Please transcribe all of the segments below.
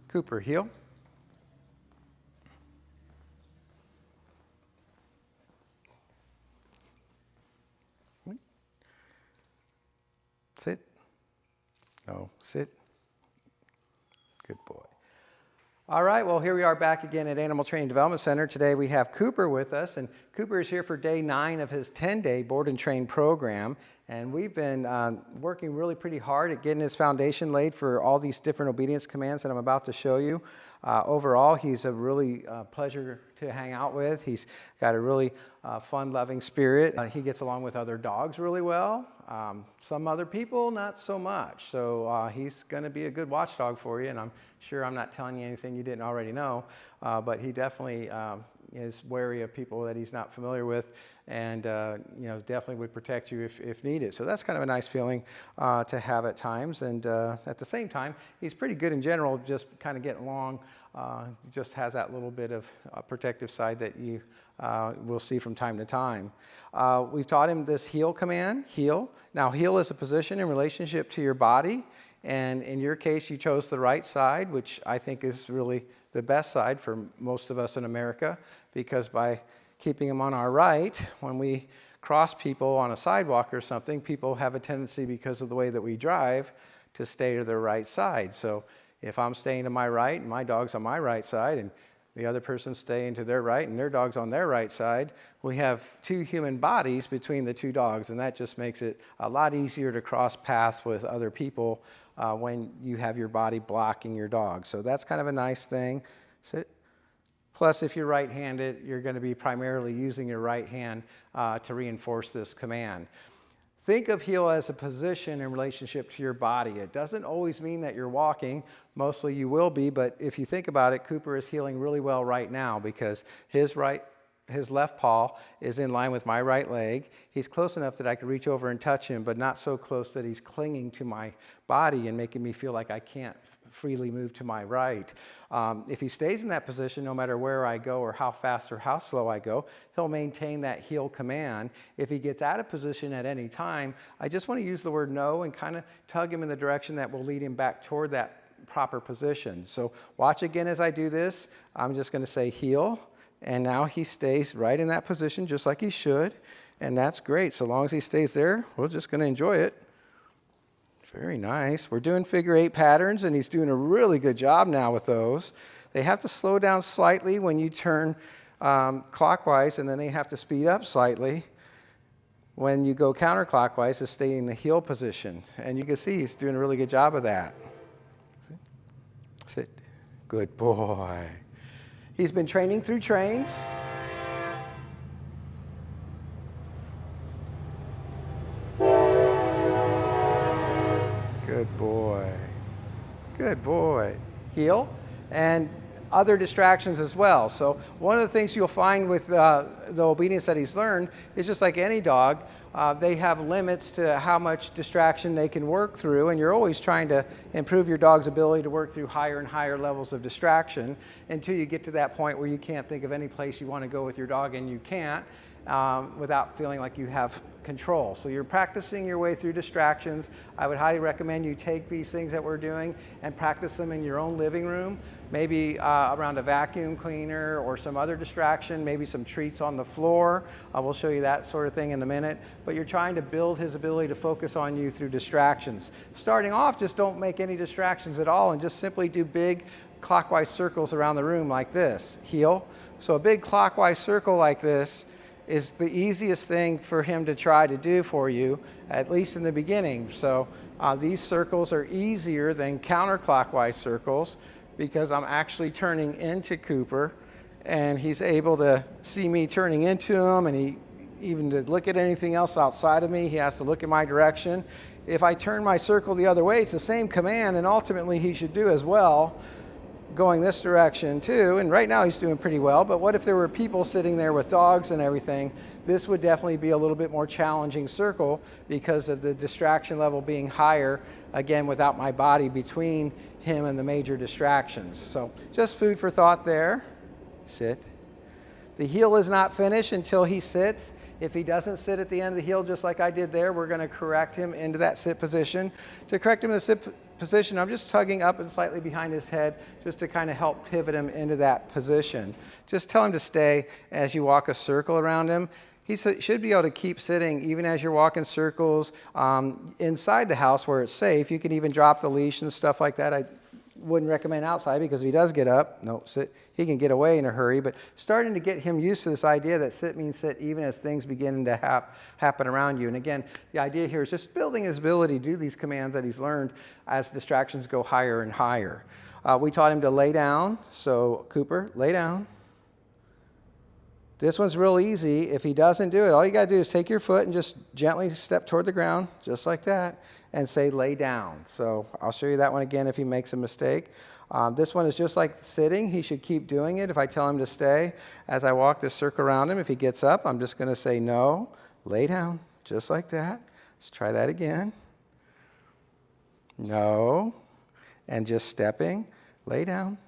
Cooper, heel. Sit. No, sit. Good boy. All right, well, here we are back again at Animal Training Development Center. Today we have Cooper with us, and Cooper is here for day 9 of his 10-day board and train program. And we've been working really pretty hard at getting his foundation laid for all these different obedience commands that I'm about to show you. Overall, he's a really pleasure to hang out with. He's got a really fun-loving spirit. He gets along with other dogs really well. Some other people, not so much. So he's going to be a good watchdog for you, and I'm sure I'm not telling you anything you didn't already know, but he definitely is wary of people that he's not familiar with, and definitely would protect you if needed. So that's kind of a nice feeling to have at times, and at the same time, he's pretty good in general, just kind of getting along. Just has that little bit of protective side that you will see from time to time. We've taught him this heel command, heel. Now, heel is a position in relationship to your body. And in your case, you chose the right side, which I think is really the best side for most of us in America, because by keeping them on our right, when we cross people on a sidewalk or something, people have a tendency, because of the way that we drive, to stay to their right side. So if I'm staying to my right and my dog's on my right side, and the other person's staying to their right and their dog's on their right side, we have 2 human bodies between the 2 dogs, and that just makes it a lot easier to cross paths with other people when you have your body blocking your dog. So that's kind of a nice thing. Sit. Plus, if you're right-handed, you're going to be primarily using your right hand to reinforce this command. Think of heel as a position in relationship to your body. It doesn't always mean that you're walking. Mostly you will be, but if you think about it, Cooper is heeling really well right now because his left paw is in line with my right leg. He's close enough that I could reach over and touch him, but not so close that he's clinging to my body and making me feel like I can't freely move to my right. If he stays in that position, no matter where I go or how fast or how slow I go, he'll maintain that heel command. If he gets out of position at any time, I just want to use the word no and kind of tug him in the direction that will lead him back toward that proper position. So watch again as I do this. I'm just going to say heel, and now he stays right in that position just like he should, and that's great. So long as he stays there, we're just going to enjoy it. Very nice. We're doing figure 8 patterns, and he's doing a really good job now with those. They have to slow down slightly when you turn clockwise, and then they have to speed up slightly when you go counterclockwise to stay in the heel position. And you can see he's doing a really good job of that. Sit. Good boy. He's been training through trains. Good boy. Good boy. Heel. And other distractions as well. So one of the things you'll find with the obedience that he's learned is just like any dog, they have limits to how much distraction they can work through, and you're always trying to improve your dog's ability to work through higher and higher levels of distraction until you get to that point where you can't think of any place you want to go with your dog, and you can't without feeling like you have control. So you're practicing your way through distractions. I would highly recommend you take these things that we're doing and practice them in your own living room, maybe around a vacuum cleaner or some other distraction, maybe some treats on the floor. We'll show you that sort of thing in a minute. But you're trying to build his ability to focus on you through distractions. Starting off, just don't make any distractions at all and just simply do big clockwise circles around the room like this. Heel. So a big clockwise circle like this is the easiest thing for him to try to do for you, at least in the beginning. So these circles are easier than counterclockwise circles because I'm actually turning into Cooper, and he's able to see me turning into him, and even to look at anything else outside of me, he has to look in my direction. If I turn my circle the other way, it's the same command, and ultimately he should do as well, going this direction too, and right now he's doing pretty well, but what if there were people sitting there with dogs and everything? This would definitely be a little bit more challenging circle because of the distraction level being higher, again, without my body between him and the major distractions. So just food for thought there. Sit. The heel is not finished until he sits. If he doesn't sit at the end of the heel just like I did there, we're going to correct him into that sit position. To correct him in the sit position. I'm just tugging up and slightly behind his head just to kind of help pivot him into that position. Just tell him to stay as you walk a circle around him. He should be able to keep sitting even as you're walking circles inside the house where it's safe. You can even drop the leash and stuff like that. I wouldn't recommend outside because if he does get up, no, sit, he can get away in a hurry. But starting to get him used to this idea that sit means sit even as things begin to happen around you. And again, the idea here is just building his ability to do these commands that he's learned as distractions go higher and higher. We taught him to lay down. So Cooper, lay down. This one's real easy. If he doesn't do it, all you got to do is take your foot and just gently step toward the ground, just like that, and say lay down. So I'll show you that one again if he makes a mistake. This one is just like sitting. He should keep doing it if I tell him to stay. As I walk this circle around him, if he gets up, I'm just going to say no, lay down, just like that. Let's try that again. No, and just stepping, lay down.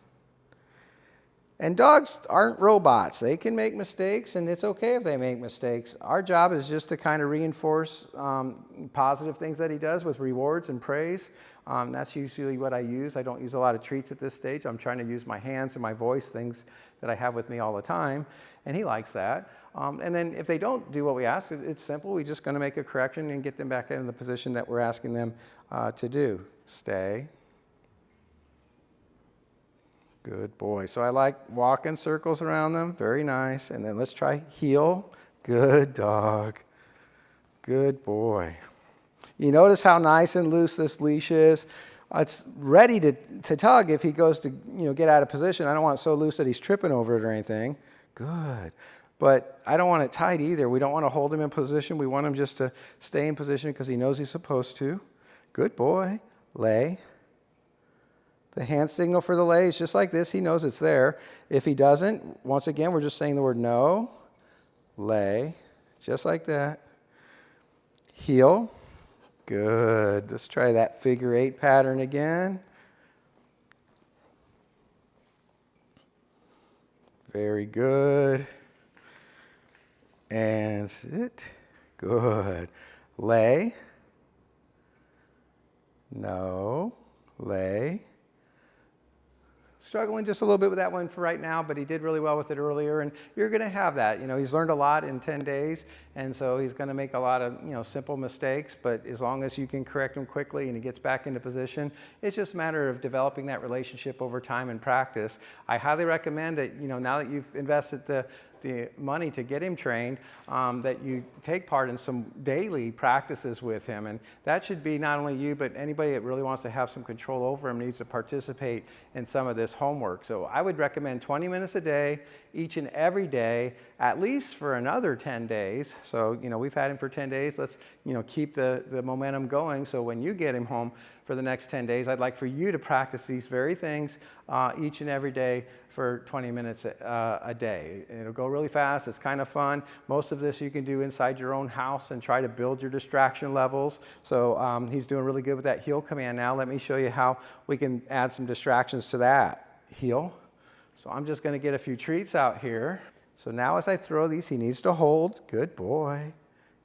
And dogs aren't robots. They can make mistakes, and it's okay if they make mistakes. Our job is just to kind of reinforce positive things that he does with rewards and praise. That's usually what I use. I don't use a lot of treats at this stage. I'm trying to use my hands and my voice, things that I have with me all the time, and he likes that. And then if they don't do what we ask, it's simple. We're just going to make a correction and get them back in the position that we're asking them to do. Stay. Good boy. So I like walking circles around them. Very nice. And then let's try heel. Good dog. Good boy. You notice how nice and loose this leash is? It's ready to tug if he goes to get out of position. I don't want it so loose that he's tripping over it or anything. Good. But I don't want it tight either. We don't want to hold him in position. We want him just to stay in position because he knows he's supposed to. Good boy. Lay. The hand signal for the lay is just like this. He knows it's there. If he doesn't, once again, we're just saying the word no, lay, just like that. Heel. Good. Let's try that figure 8 pattern again. Very good. And sit. Good. Lay. No. Lay. Struggling just a little bit with that one for right now, but he did really well with it earlier, and you're going to have that. He's learned a lot in 10 days, and so he's going to make a lot of simple mistakes, but as long as you can correct him quickly and he gets back into position, it's just a matter of developing that relationship over time and practice. I highly recommend that, now that you've invested the money to get him trained, that you take part in some daily practices with him. And that should be not only you, but anybody that really wants to have some control over him needs to participate in some of this homework. So I would recommend 20 minutes a day, each and every day, at least for another 10 days. So, we've had him for 10 days. Let's, keep the momentum going. So when you get him home for the next 10 days, I'd like for you to practice these very things each and every day for 20 minutes a day. It'll go really fast. It's kind of fun. Most of this you can do inside your own house and try to build your distraction levels. So he's doing really good with that heel command now. Let me show you how we can add some distractions to that. Heel. So I'm just going to get a few treats out here. So now as I throw these, he needs to hold. Good boy.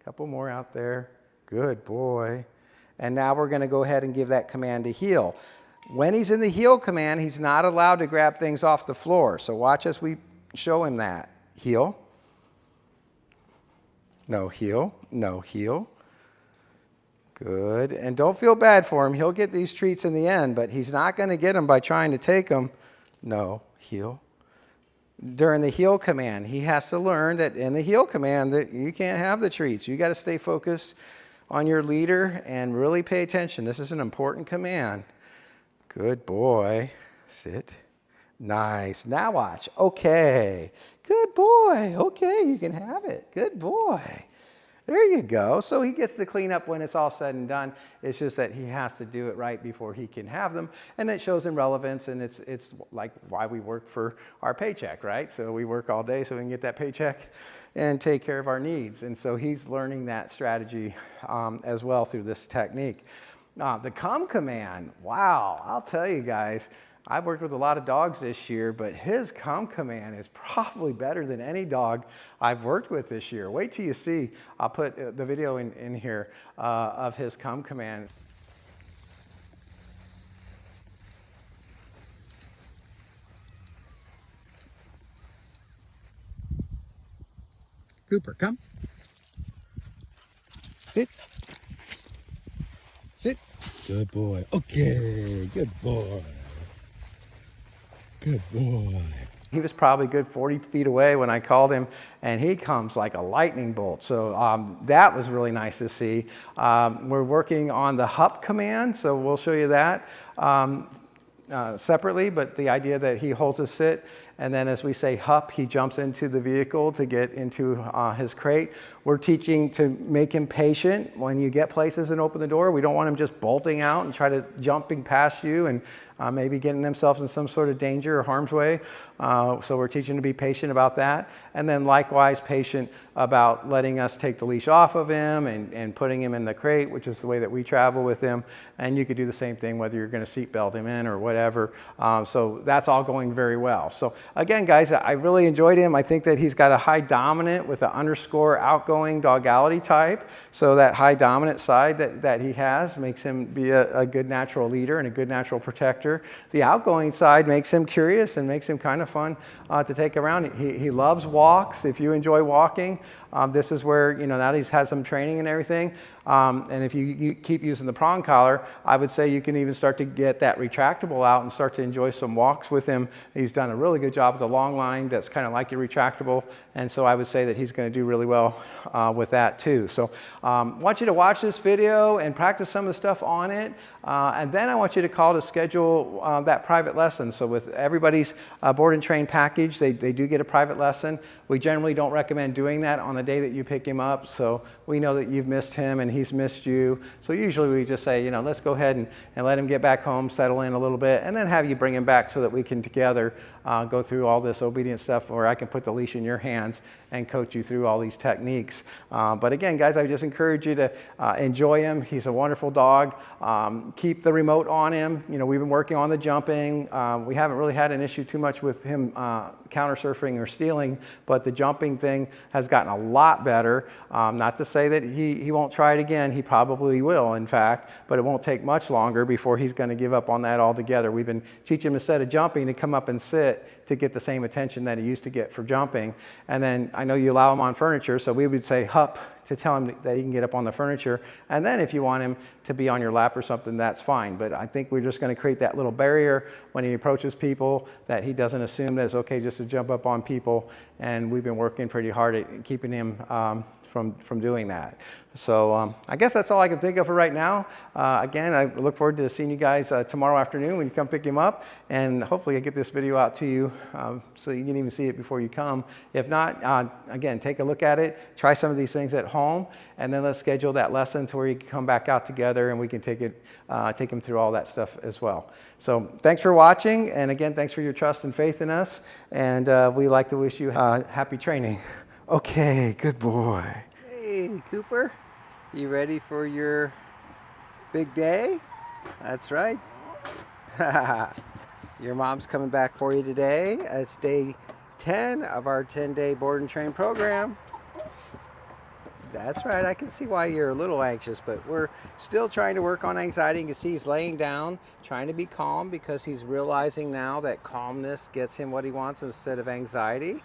A couple more out there. Good boy. And now we're going to go ahead and give that command to heel. When he's in the heel command, he's not allowed to grab things off the floor. So watch as we show him that. Heel. No, heel. No, heel. Good. And don't feel bad for him. He'll get these treats in the end, but he's not going to get them by trying to take them. No, heel. During the heel command, he has to learn that in the heel command that you can't have the treats. You got to stay focused on your leader and really pay attention. This is an important command. Good boy. Sit. Nice. Now watch. Okay. Good boy. Okay, you can have it. Good boy. There you go. So he gets to clean up when it's all said and done. It's just that he has to do it right before he can have them. And that shows him relevance, and it's like why we work for our paycheck, right? So we work all day so we can get that paycheck and take care of our needs. And so he's learning that strategy as well through this technique. The come command, wow, I'll tell you guys, I've worked with a lot of dogs this year, but his come command is probably better than any dog I've worked with this year. Wait till you see. I'll put the video in here of his come command. Cooper, come. Sit. Sit. Good boy. Okay, good boy. Good boy. He was probably good 40 feet away when I called him, and he comes like a lightning bolt. So that was really nice to see. We're working on the HUP command, so we'll show you that separately, but the idea that he holds a sit, and then as we say HUP, he jumps into the vehicle to get into his crate. We're teaching to make him patient when you get places and open the door. We don't want him just bolting out and jumping past you and maybe getting themselves in some sort of danger or harm's way. So we're teaching to be patient about that. And then likewise patient about letting us take the leash off of him and putting him in the crate, which is the way that we travel with him. And you could do the same thing whether you're going to seat belt him in or whatever. So that's all going very well. So again, guys, I really enjoyed him. I think that he's got a high dominant with an underscore outgoing dogality type. So that high dominant side that he has makes him be a good natural leader and a good natural protector. The outgoing side makes him curious and makes him kind of fun to take around. He loves walks. If you enjoy walking, this is where, now that he's had some training and everything, and if you keep using the prong collar, I would say you can even start to get that retractable out and start to enjoy some walks with him. He's done a really good job with the long line that's kind of like your retractable, and so I would say that he's going to do really well with that too. So I want you to watch this video and practice some of the stuff on it, and then I want you to call to schedule that private lesson. So with everybody's board and train package, they do get a private lesson. We generally don't recommend doing that on the day that you pick him up, so we know that you've missed him and he's missed you. So usually we just say, let's go ahead and let him get back home, settle in a little bit, and then have you bring him back so that we can together go through all this obedience stuff where I can put the leash in your hands and coach you through all these techniques. But again, guys, I just encourage you to enjoy him. He's a wonderful dog. Keep the remote on him. We've been working on the jumping. We haven't really had an issue too much with him counter surfing or stealing, but the jumping thing has gotten a lot better. Not to say that he won't try it again. He probably will, in fact, but it won't take much longer before he's going to give up on that altogether. We've been teaching him instead of jumping to come up and sit to get the same attention that he used to get for jumping. And then I know you allow him on furniture, so we would say hup to tell him that he can get up on the furniture. And then if you want him to be on your lap or something, that's fine. But I think we're just going to create that little barrier when he approaches people, that he doesn't assume that it's okay just to jump up on people. And we've been working pretty hard at keeping him from doing that. So I guess that's all I can think of for right now. Again, I look forward to seeing you guys tomorrow afternoon when you come pick him up, and hopefully I get this video out to you so you can even see it before you come. If not, again, take a look at it, try some of these things at home, and then let's schedule that lesson to where you can come back out together and we can take him through all that stuff as well. So thanks for watching, and again, thanks for your trust and faith in us, and we like to wish you happy training. Okay, good boy. Hey, Cooper, you ready for your big day? That's right. Your mom's coming back for you today. It's day 10 of our 10-day board and train program. That's right, I can see why you're a little anxious, but we're still trying to work on anxiety. You can see he's laying down, trying to be calm because he's realizing now that calmness gets him what he wants instead of anxiety.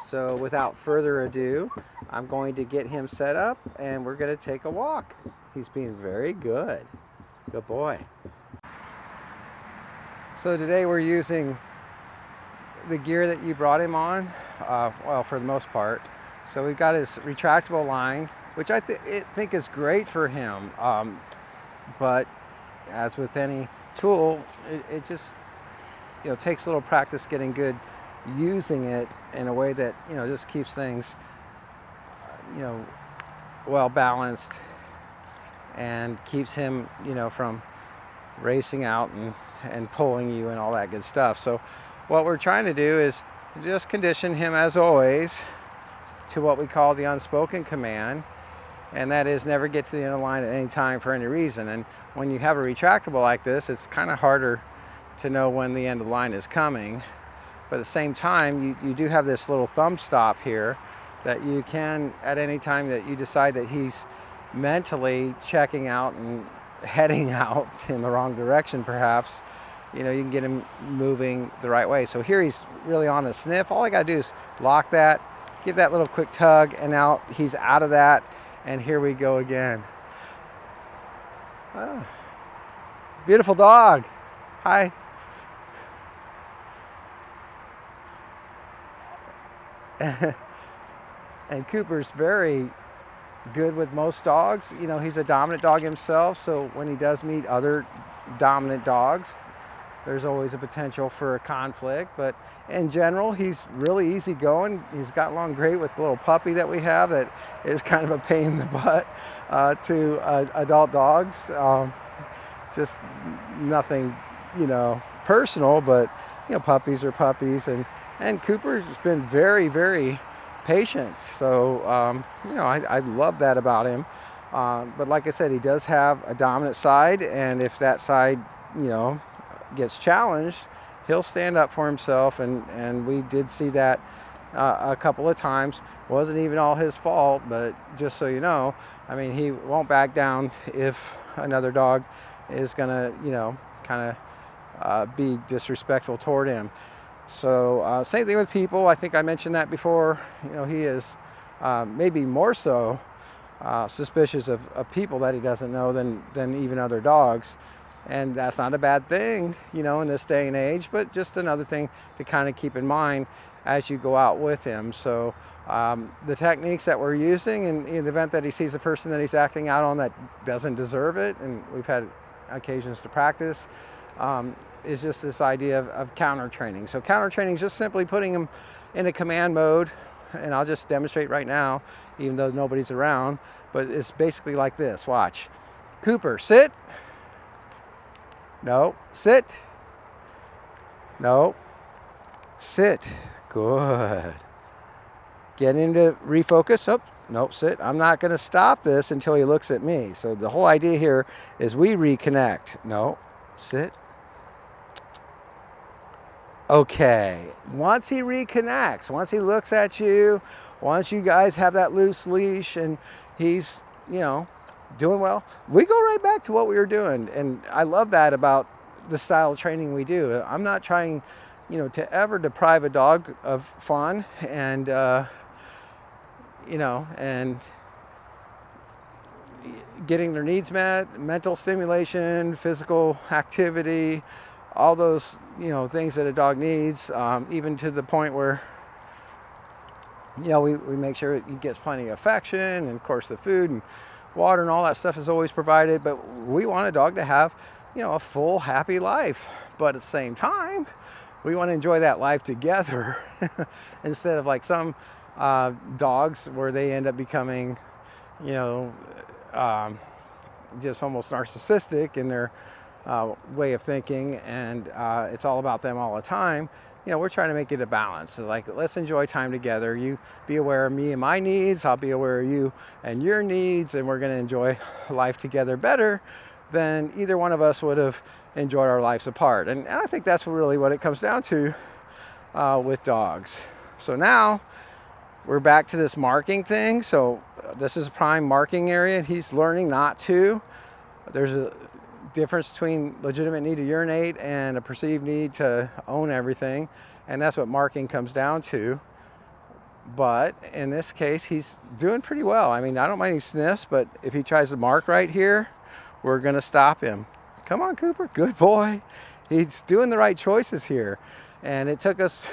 So without further ado, I'm going to get him set up and we're going to take a walk. He's being very good. Good boy. So today we're using the gear that you brought him on, well, for the most part. So we've got his retractable line, which I think is great for him. But as with any tool, it just takes a little practice getting good using it in a way that just keeps things well balanced and keeps him from racing out and pulling you and all that good stuff. So what we're trying to do is just condition him, as always, to what we call the unspoken command, and that is never get to the end of the line at any time for any reason. And when you have a retractable like this, it's kind of harder to know when the end of the line is coming. But at the same time, you do have this little thumb stop here that you can, at any time that you decide that he's mentally checking out and heading out in the wrong direction perhaps, you can get him moving the right way. So here he's really on a sniff. All I gotta do is lock that, give that little quick tug, and now he's out of that, and here we go again. Ah, beautiful dog. Hi. And Cooper's very good with most dogs. You know, he's a dominant dog himself, so when he does meet other dominant dogs, there's always a potential for a conflict. But in general, he's really easygoing. He's got along great with the little puppy that we have that is kind of a pain in the butt to adult dogs. Just nothing, you know, personal, but, you know, puppies are puppies. And Cooper's been very, very patient. So, you know, I love that about him. But like I said, he does have a dominant side, and if that side, you know, gets challenged, he'll stand up for himself, and we did see that a couple of times. Wasn't even all his fault, but just so you know, I mean, he won't back down if another dog is gonna, you know, kind of be disrespectful toward him. So same thing with people. I think I mentioned that before. You know, he is maybe more so suspicious of people that he doesn't know than even other dogs. And that's not a bad thing, you know, in this day and age, but just another thing to kind of keep in mind as you go out with him. So the techniques that we're using in the event that he sees a person that he's acting out on that doesn't deserve it, and we've had occasions to practice, is just this idea of counter training. So counter training is just simply putting him in a command mode, and I'll just demonstrate right now, even though nobody's around, but it's basically like this. Watch. Cooper, sit. No, sit. No, sit. Good. Get into refocus. Oh, nope, sit. I'm not going to stop this until he looks at me. So the whole idea here is we reconnect. No, sit. Okay, once he reconnects, once he looks at you, once you guys have that loose leash and he's, you know, doing well, we go right back to what we were doing. And I love that about the style of training we do. I'm not trying, you know, to ever deprive a dog of fun and, you know, and getting their needs met, mental stimulation, physical activity, all those, you know, things that a dog needs, even to the point where, you know, we make sure he gets plenty of affection, and of course the food and water and all that stuff is always provided. But we want a dog to have, you know, a full, happy life. But at the same time, we want to enjoy that life together instead of like some dogs where they end up becoming, you know, just almost narcissistic in their way of thinking, and it's all about them all the time. You know, we're trying to make it a balance. So like, let's enjoy time together. You be aware of me and my needs, I'll be aware of you and your needs, and we're going to enjoy life together better than either one of us would have enjoyed our lives apart. And I think that's really what it comes down to with dogs. So now we're back to this marking thing. So this is a prime marking area, and he's learning not to. There's a difference between legitimate need to urinate and a perceived need to own everything, and that's what marking comes down to. But in this case, he's doing pretty well. I mean, I don't mind he sniffs, but if he tries to mark right here, we're gonna stop him. Come on, Cooper, good boy. He's doing the right choices here. And it took us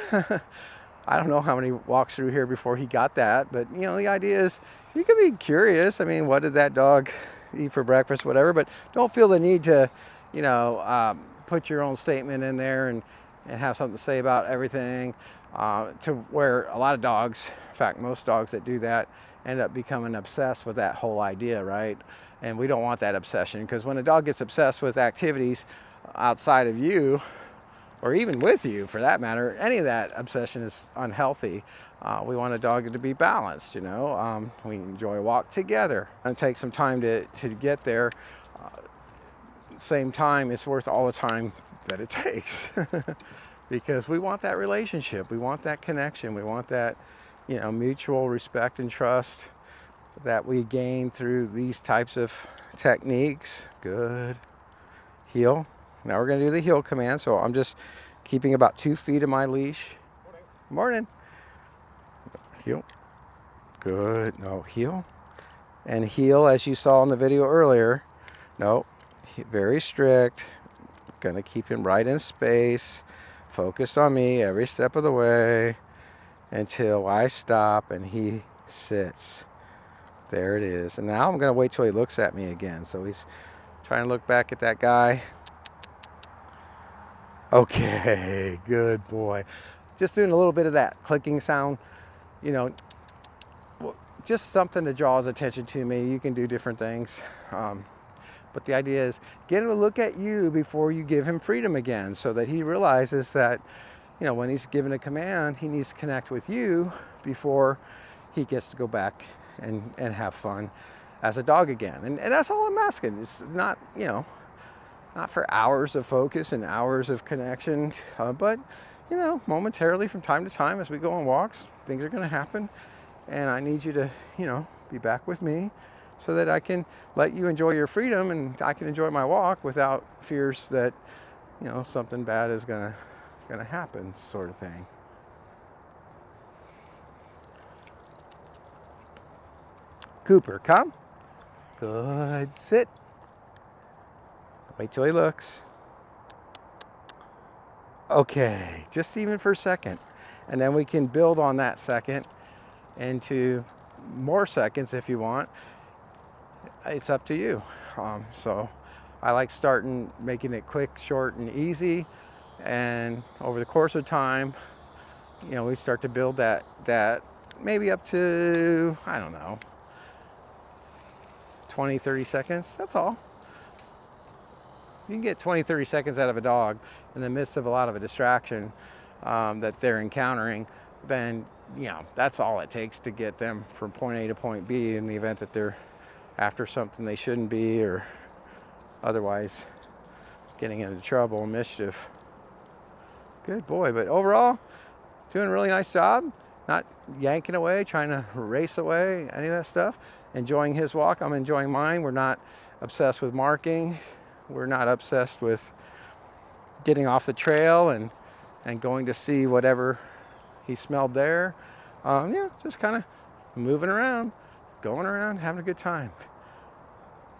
I don't know how many walks through here before he got that, but you know, the idea is you can be curious. I mean, what did that dog eat for breakfast, whatever, but don't feel the need to, you know, put your own statement in there and have something to say about everything, to where a lot of dogs, in fact, most dogs that do that end up becoming obsessed with that whole idea, right? And we don't want that obsession, because when a dog gets obsessed with activities outside of you, or even with you for that matter, any of that obsession is unhealthy. We want a dog to be balanced, you know. We enjoy a walk together and take some time to get there. Same time, it's worth all the time that it takes because we want that relationship. We want that connection. We want that, you know, mutual respect and trust that we gain through these types of techniques. Good. Heel. Now we're going to do the heel command. So I'm just keeping about 2 feet of my leash. Morning. Heel. Good. No, heel. And heel, as you saw in the video earlier. No, very strict. Gonna keep him right in space. Focus on me every step of the way until I stop and he sits. There it is. And now I'm gonna wait till he looks at me again. So he's trying to look back at that guy. Okay, good boy. Just doing a little bit of that clicking sound, you know, just something to draw his attention to me. You can do different things. But the idea is get him to look at you before you give him freedom again, so that he realizes that, you know, when he's given a command, he needs to connect with you before he gets to go back and have fun as a dog again. And that's all I'm asking. It's not, you know, not for hours of focus and hours of connection, but, you know, momentarily from time to time as we go on walks, things are going to happen. And I need you to, you know, be back with me so that I can let you enjoy your freedom and I can enjoy my walk without fears that, you know, something bad is gonna happen, sort of thing. Cooper, come. Good. Sit. Wait till he looks. Okay, just even for a second. And then we can build on that second into more seconds if you want. It's up to you. So I like making it quick, short, and easy. And over the course of time, you know, we start to build that maybe up to, I don't know, 20, 30 seconds. That's all. You can get 20, 30 seconds out of a dog in the midst of a lot of a distraction that they're encountering, then, you know, that's all it takes to get them from point A to point B in the event that they're after something they shouldn't be or otherwise getting into trouble and mischief. Good boy. But overall, doing a really nice job. Not yanking away, trying to race away, any of that stuff. Enjoying his walk. I'm enjoying mine. We're not obsessed with marking. We're not obsessed with getting off the trail and going to see whatever he smelled there. Yeah, just kind of moving around, going around, having a good time.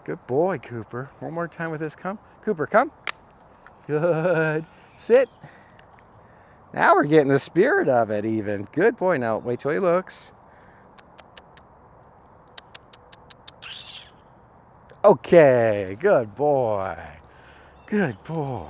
Good boy, Cooper. One more time with this. Come. Cooper, come. Good. Sit. Now we're getting the spirit of it even. Good boy. Now wait till he looks. Okay. Good boy. Good boy.